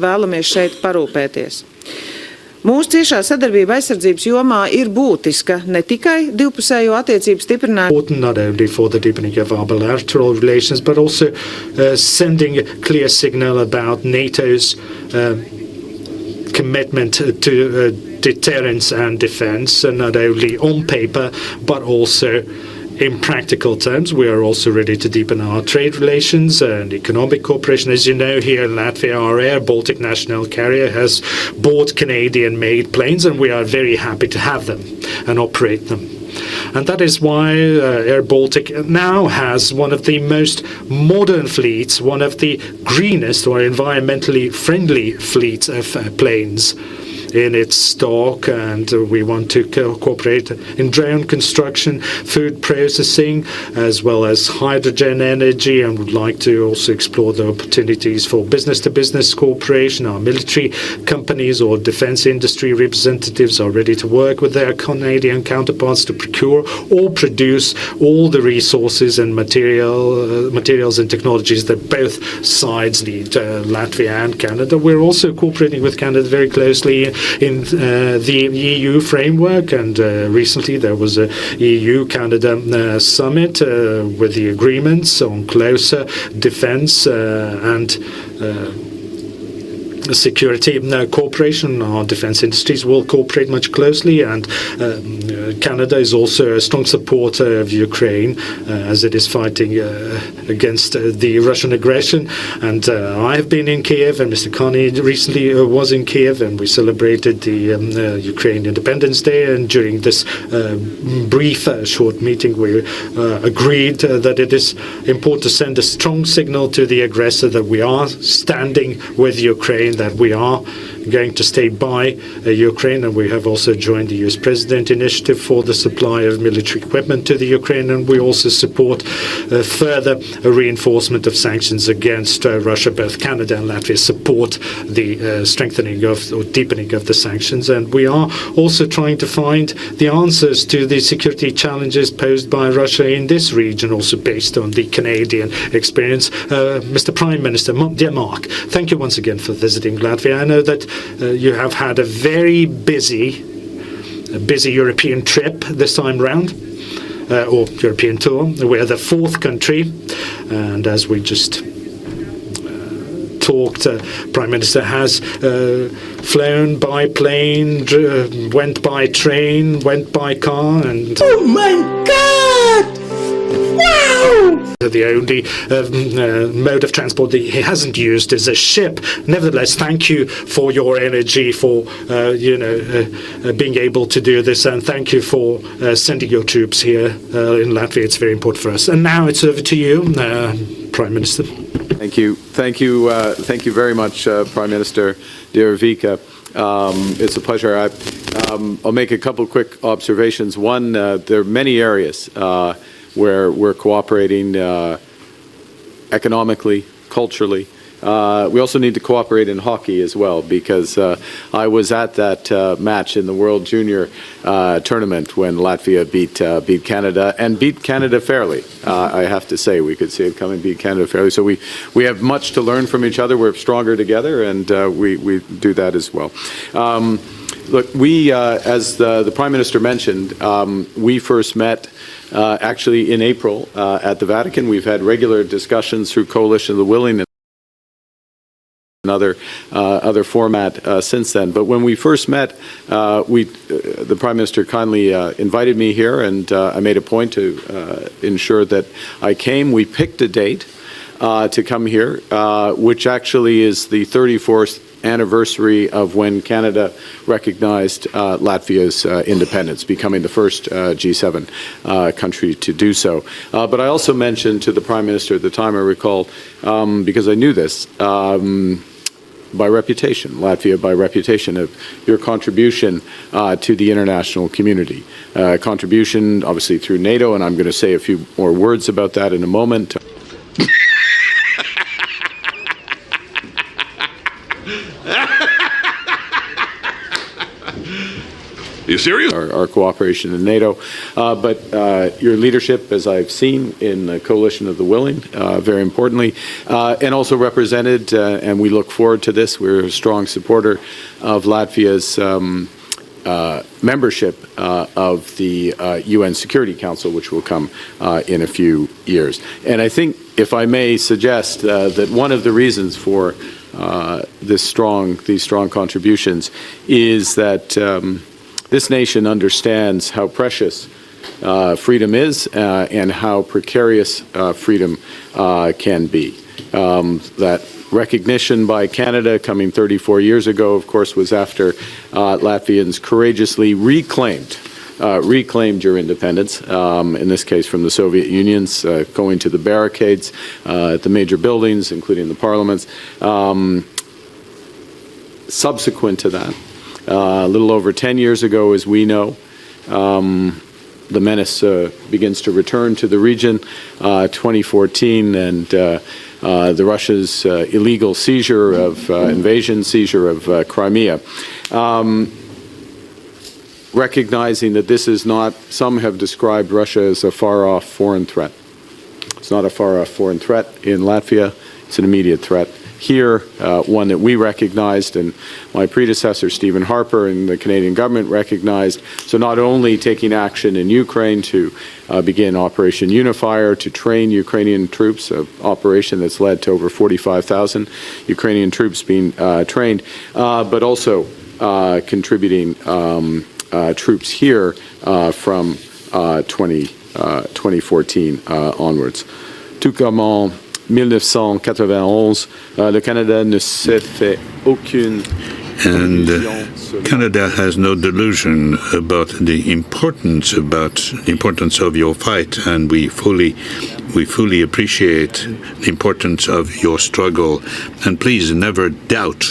vēlamies šeit parūpēties. Mūsu ciešā sadarbība aizsardzības jomā ir būtiska ne tikai divpusējo attiecību stiprināšanai. Not only for the deepening of our bilateral relations, but also sending a clear signal about NATO's commitment to deterrence and defense, not only on paper, but also in practical terms. We are also ready to deepen our trade relations and economic cooperation. As you know, here in Latvia, our Air Baltic national carrier has bought Canadian-made planes, and we are very happy to have them and operate them. And that is why Air Baltic now has one of the most modern fleets, one of the greenest or environmentally friendly fleets of planes in its stock, and we want to cooperate in drone construction, food processing, as well as hydrogen energy, and would like to also explore the opportunities for business-to-business cooperation. Our military companies or defense industry representatives are ready to work with their Canadian counterparts to procure or produce all the resources and materials and technologies that both sides need, Latvia and Canada. We're also cooperating with Canada very closely in the EU framework, and recently there was a EU-Canada summit with the agreements on closer defense and security cooperation. Our defense industries will cooperate much closely, and Canada is also a strong supporter of Ukraine as it is fighting against the Russian aggression. And I have been in Kiev, and Mr. Carney recently was in Kiev, and we celebrated the Ukraine Independence Day. And during this brief, short meeting, we agreed that it is important to send a strong signal to the aggressor that we are standing with Ukraine, that we are going to stay by Ukraine, and we have also joined the US President Initiative for the supply of military equipment to the Ukraine, and we also support further reinforcement of sanctions against Russia. Both Canada and Latvia support the strengthening of or deepening of the sanctions, and we are also trying to find the answers to the security challenges posed by Russia in this region, also based on the Canadian experience. Mr. Prime Minister, dear Mark, thank you once again for visiting Latvia. I know that you have had a very busy European trip this time round, or European tour. We're the fourth country, and as we just talked, Prime Minister has flown by plane, went by train, went by car, and oh my God! Wow! The only mode of transport that he hasn't used is a ship. Nevertheless, thank you for your energy, for being able to do this, and thank you for sending your troops here in Latvia. It's very important for us. And now it's over to you, Prime Minister. Thank you very much, Prime Minister dear Vika. It's a pleasure. I'll make a couple quick observations. One, there are many areas where we're cooperating economically, culturally. We also need to cooperate in hockey as well, because I was at that match in the World Junior tournament when Latvia beat Canada, and beat Canada fairly. I have to say, we could see it coming, beat Canada fairly. So we have much to learn from each other. We're stronger together, and we do that as well. Look, we, as the Prime Minister mentioned, we first met actually in April at the Vatican. We've had regular discussions through Coalition of the Willing and other format since then. But when we first met, the Prime Minister kindly invited me here, and I made a point to ensure that I came. We picked a date to come here, which actually is the 34th anniversary of when Canada recognized Latvia's independence, becoming the first G7 country to do so. But I also mentioned to the Prime Minister at the time, I recall, because I knew this, by reputation, Latvia by reputation, of your contribution to the international community. Contribution, obviously, through NATO, and I'm going to say a few more words about that in a moment. You serious? Our cooperation in NATO. But your leadership, as I've seen in the Coalition of the Willing, very importantly, and also represented, and we look forward to this, we're a strong supporter of Latvia's membership of the UN Security Council, which will come in a few years. And I think, if I may suggest, that one of the reasons for these strong contributions is that this nation understands how precious freedom is and how precarious freedom can be. That recognition by Canada coming 34 years ago, of course, was after Latvians courageously reclaimed your independence, in this case from the Soviet Union's, going to the barricades at the major buildings, including the parliaments. Subsequent to that, a little over 10 years ago, as we know, the menace begins to return to the region, 2014, and the Russia's illegal seizure of seizure of Crimea. Recognizing that this is not, some have described Russia as a far-off foreign threat. It's not a far-off foreign threat in Latvia. It's an immediate threat here, one that we recognized, and my predecessor, Stephen Harper, and the Canadian government recognized. So not only taking action in Ukraine to begin Operation Unifier, to train Ukrainian troops, an operation that's led to over 45,000 Ukrainian troops being trained, but also contributing troops here from 2014 onwards. Tout comme en 1991, le Canada ne s'est fait aucune. And Canada has no delusion about the importance of your fight, and we fully appreciate the importance of your struggle. And please never doubt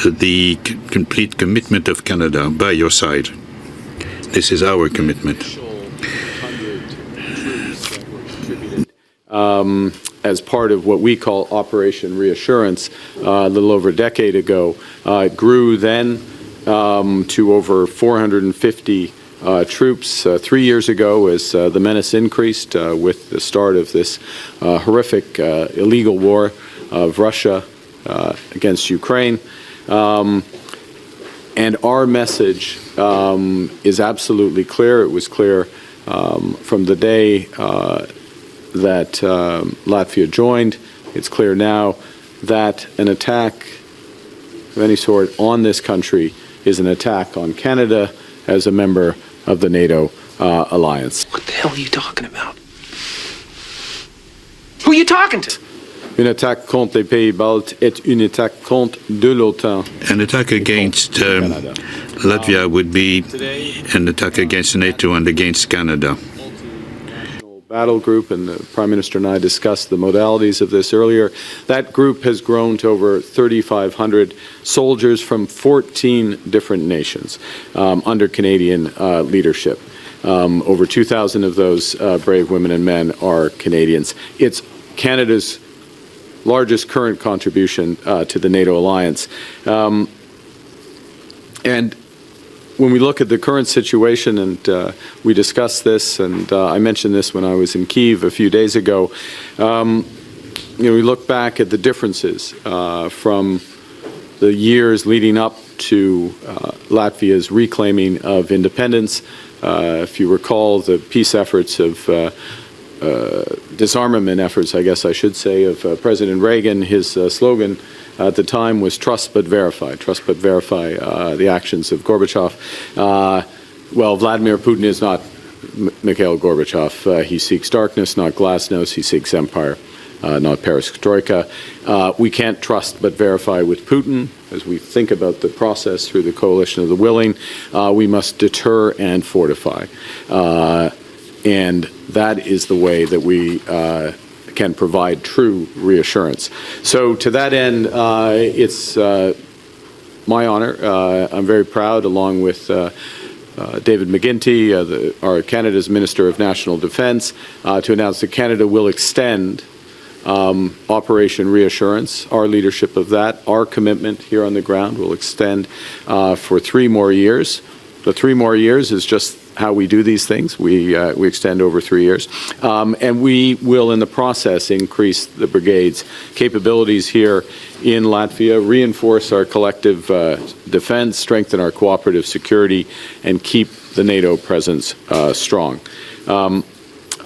the complete commitment of Canada by your side. This is our commitment. As part of what we call Operation Reassurance, a little over a decade ago. It grew then to over 450 troops 3 years ago as the menace increased with the start of this horrific illegal war of Russia against Ukraine. And our message is absolutely clear. It was clear from the day that Latvia joined. It's clear now that an attack of any sort on this country is an attack on Canada as a member of the Nato alliance. What the hell are you talking about? Who are you talking to? Une attaque contre les pays baltes est une attaque contre de l'OTAN. An attack against Latvia would be an attack against NATO and against Canada. Battle group, and the Prime Minister and I discussed the modalities of this earlier. That group has grown to over 3,500 soldiers from 14 different nations under Canadian leadership. Over 2,000 of those brave women and men are Canadians. It's Canada's largest current contribution to the NATO alliance. And when we look at the current situation, and we discussed this, and I mentioned this when I was in Kyiv a few days ago, we look back at the differences from the years leading up to Latvia's reclaiming of independence. If you recall the peace efforts of disarmament efforts, I guess I should say, of President Reagan, his slogan at the time was trust but verify. Trust but verify the actions of Gorbachev. Well, Vladimir Putin is not Mikhail Gorbachev. He seeks darkness, not glasnost. He seeks empire, not perestroika. We can't trust but verify with Putin. As we think about the process through the Coalition of the Willing, we must deter and fortify. And that is the way that we can provide true reassurance. So to that end, it's my honor. I'm very proud, along with David McGuinty, our Canada's Minister of National Defence, to announce that Canada will extend Operation Reassurance, our leadership of that, our commitment here on the ground will extend for 3 more years. The 3 more years is just how we do these things. We extend over 3 years. And we will, in the process, increase the brigade's capabilities here in Latvia, reinforce our collective defense, strengthen our cooperative security, and keep the NATO presence strong.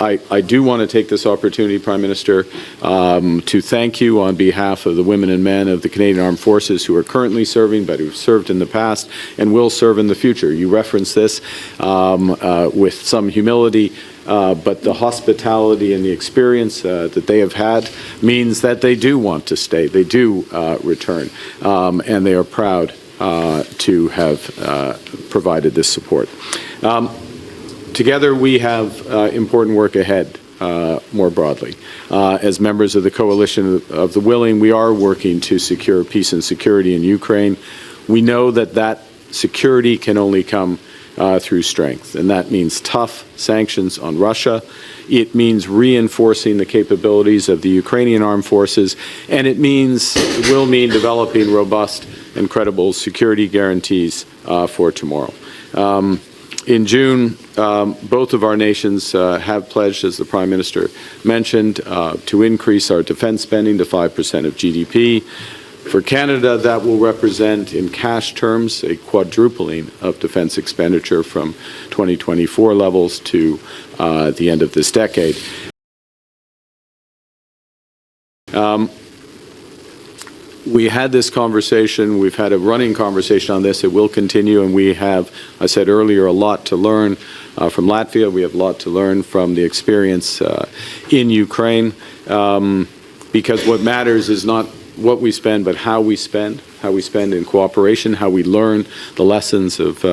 I do want to take this opportunity, Prime Minister, to thank you on behalf of the women and men of the Canadian Armed Forces who are currently serving, but who've served in the past and will serve in the future. You referenced this with some humility, but the hospitality and the experience that they have had means that they do want to stay, they do return, and they are proud to have provided this support. Together, we have important work ahead, more broadly. As members of the Coalition of the Willing, we are working to secure peace and security in Ukraine. We know that that security can only come through strength, and that means tough sanctions on Russia. It means reinforcing the capabilities of the Ukrainian armed forces, and it will mean developing robust and credible security guarantees for tomorrow. In June, both of our nations have pledged, as the Prime Minister mentioned, to increase our defense spending to 5% of GDP. For Canada, that will represent, in cash terms, a quadrupling of defense expenditure from 2024 levels to the end of this decade. We had this conversation, we've had a running conversation on this, it will continue, and we have, I said earlier, a lot to learn from Latvia. We have a lot to learn from the experience in Ukraine, because what matters is not what we spend, but how we spend in cooperation, how we learn the lessons of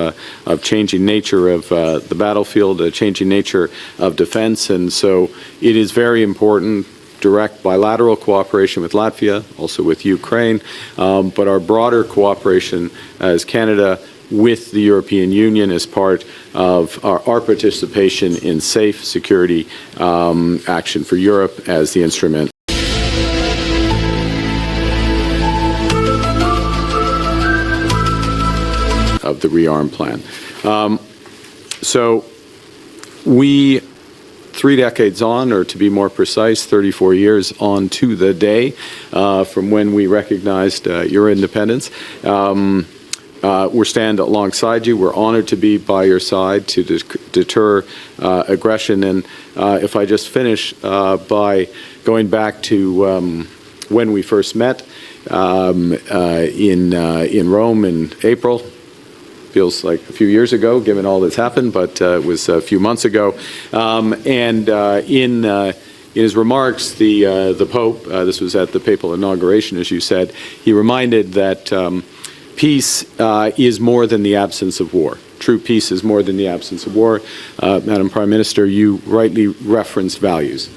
changing nature of the battlefield, the changing nature of defense. And so it is very important, direct bilateral cooperation with Latvia, also with Ukraine, but our broader cooperation as Canada with the European Union as part of our participation in safe security action for Europe as the instrument of the rearm plan. So we, 3 decades on, or to be more precise, 34 years on to the day from when we recognized your independence. We stand alongside you. We're honored to be by your side to deter aggression. And if I just finish by going back to when we first met in Rome in April. Feels like a few years ago, given all that's happened, but it was a few months ago. In his remarks, the Pope, this was at the papal inauguration, as you said, he reminded that peace is more than the absence of war. True peace is more than the absence of war. Madam Prime Minister, you rightly referenced values.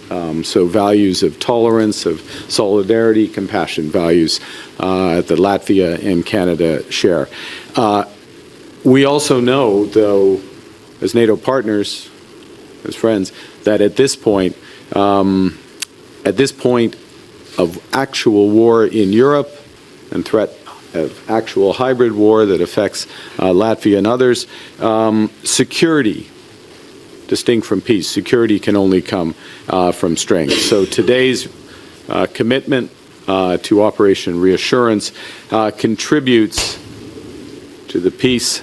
So values of tolerance, of solidarity, compassion, values that Latvia and Canada share. We also know, though, as NATO partners, as friends, that at this point of actual war in Europe and threat of actual hybrid war that affects Latvia and others, security, distinct from peace, security can only come from strength. So today's commitment to Operation Reassurance contributes to the peace,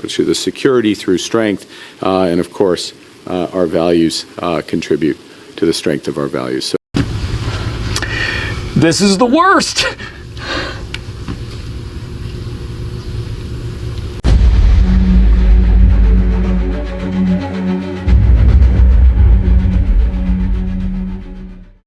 or to the security through strength, and of course, our values contribute to the strength of our values. So This is the worst.